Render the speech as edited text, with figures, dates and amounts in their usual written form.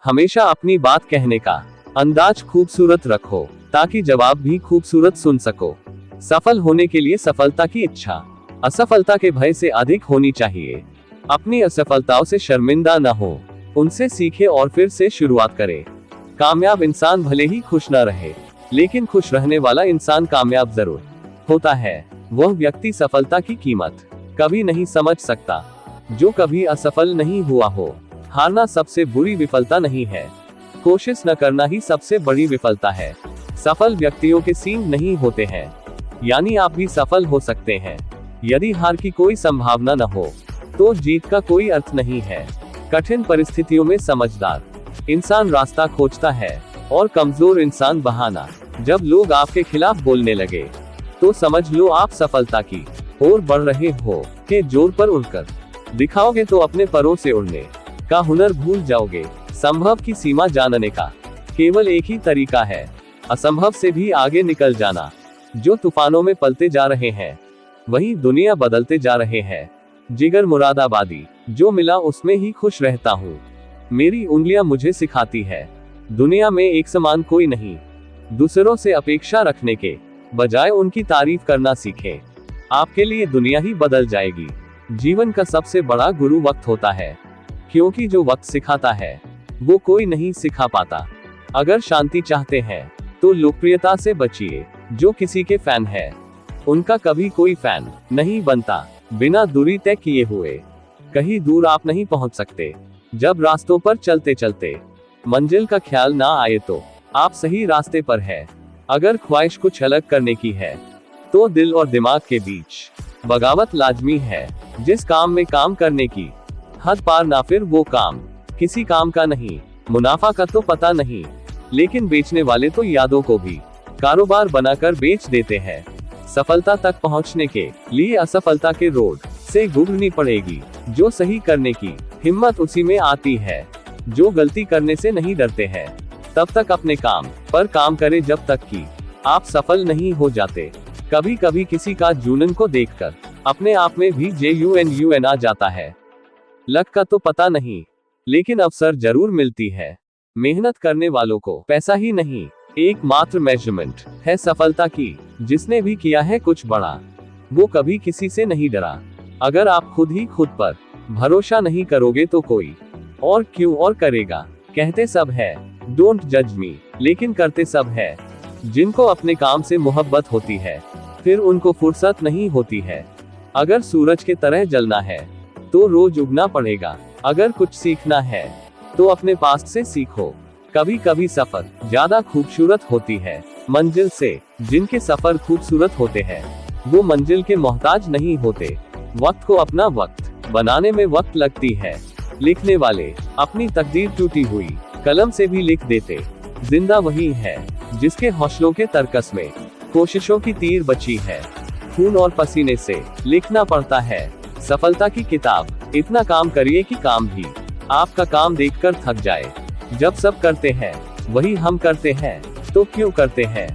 हमेशा अपनी बात कहने का अंदाज खूबसूरत रखो ताकि जवाब भी खूबसूरत सुन सको। सफल होने के लिए सफलता की इच्छा असफलता के भय से अधिक होनी चाहिए। अपनी असफलताओं से शर्मिंदा न हो, उनसे सीखे और फिर से शुरुआत करें। कामयाब इंसान भले ही खुश न रहे, लेकिन खुश रहने वाला इंसान कामयाब जरूर होता है। वह व्यक्ति सफलता की कीमत कभी नहीं समझ सकता जो कभी असफल नहीं हुआ हो। हारना सबसे बुरी विफलता नहीं है, कोशिश न करना ही सबसे बड़ी विफलता है। सफल व्यक्तियों के सींग नहीं होते हैं, यानी आप भी सफल हो सकते हैं। यदि हार की कोई संभावना न हो तो जीत का कोई अर्थ नहीं है। कठिन परिस्थितियों में समझदार इंसान रास्ता खोजता है और कमजोर इंसान बहाना। जब लोग आपके खिलाफ बोलने लगे तो समझ लो आप सफलता की ओर बढ़ रहे हो। के जोर पर उड़कर दिखाओगे तो अपने परों से उड़ने का हुनर भूल जाओगे। संभव की सीमा जानने का केवल एक ही तरीका है, असंभव से भी आगे निकल जाना। जो तूफानों में पलते जा रहे हैं वही दुनिया बदलते जा रहे हैं। जिगर मुरादाबादी, जो मिला उसमें ही खुश रहता हूँ। मेरी उंगलियां मुझे सिखाती है दुनिया में एक समान कोई नहीं। दूसरों से अपेक्षा रखने के बजाय उनकी तारीफ करना सीखें, आपके लिए दुनिया ही बदल जाएगी। जीवन का सबसे बड़ा गुरु वक्त होता है, क्योंकि जो वक्त सिखाता है वो कोई नहीं सिखा पाता। अगर शांति चाहते हैं तो लोकप्रियता से बचिए। जो किसी के फैन है उनका कभी कोई फैन नहीं बनता। बिना दूरी तय किए हुए कहीं दूर आप नहीं पहुंच सकते। जब रास्तों पर चलते चलते मंजिल का ख्याल ना आए तो आप सही रास्ते पर है। अगर ख्वाहिश कुछ अलग करने की है तो दिल और दिमाग के बीच बगावत लाजमी है। जिस काम में काम करने की हद पार ना, फिर वो काम किसी काम का नहीं। मुनाफा का तो पता नहीं, लेकिन बेचने वाले तो यादों को भी कारोबार बनाकर बेच देते हैं। सफलता तक पहुंचने के लिए असफलता के रोड से गुजरनी पड़ेगी। जो सही करने की हिम्मत उसी में आती है जो गलती करने से नहीं डरते हैं। तब तक अपने काम पर काम करें जब तक कि आप सफल नहीं हो जाते। कभी कभी किसी का जुनून को देखकर अपने आप में भी जुनून आ जाता है। लक का तो पता नहीं, लेकिन अवसर जरूर मिलती है। मेहनत करने वालों को पैसा ही नहीं एकमात्र मेजरमेंट है सफलता की। जिसने भी किया है कुछ बड़ा वो कभी किसी से नहीं डरा। अगर आप खुद ही खुद पर भरोसा नहीं करोगे तो कोई और क्यों और करेगा। कहते सब है डोंट जज मी, लेकिन करते सब है। जिनको अपने काम से मोहब्बत होती है फिर उनको फुर्सत नहीं होती है। अगर सूरज के तरह जलना है तो रोज उगना पड़ेगा। अगर कुछ सीखना है तो अपने पास्ट से सीखो। कभी कभी सफर ज्यादा खूबसूरत होती है मंजिल से। जिनके सफर खूबसूरत होते हैं वो मंजिल के मोहताज नहीं होते। वक्त को अपना वक्त बनाने में वक्त लगती है। लिखने वाले अपनी तकदीर टूटी हुई कलम से भी लिख देते। जिंदा वही है जिसके हौसलों के तरकस में कोशिशों की तीर बची है। खून और पसीने से लिखना पड़ता है सफलता की किताब। इतना काम करिए कि काम भी आपका काम देखकर थक जाए। जब सब करते हैं वही हम करते हैं तो क्यों करते हैं।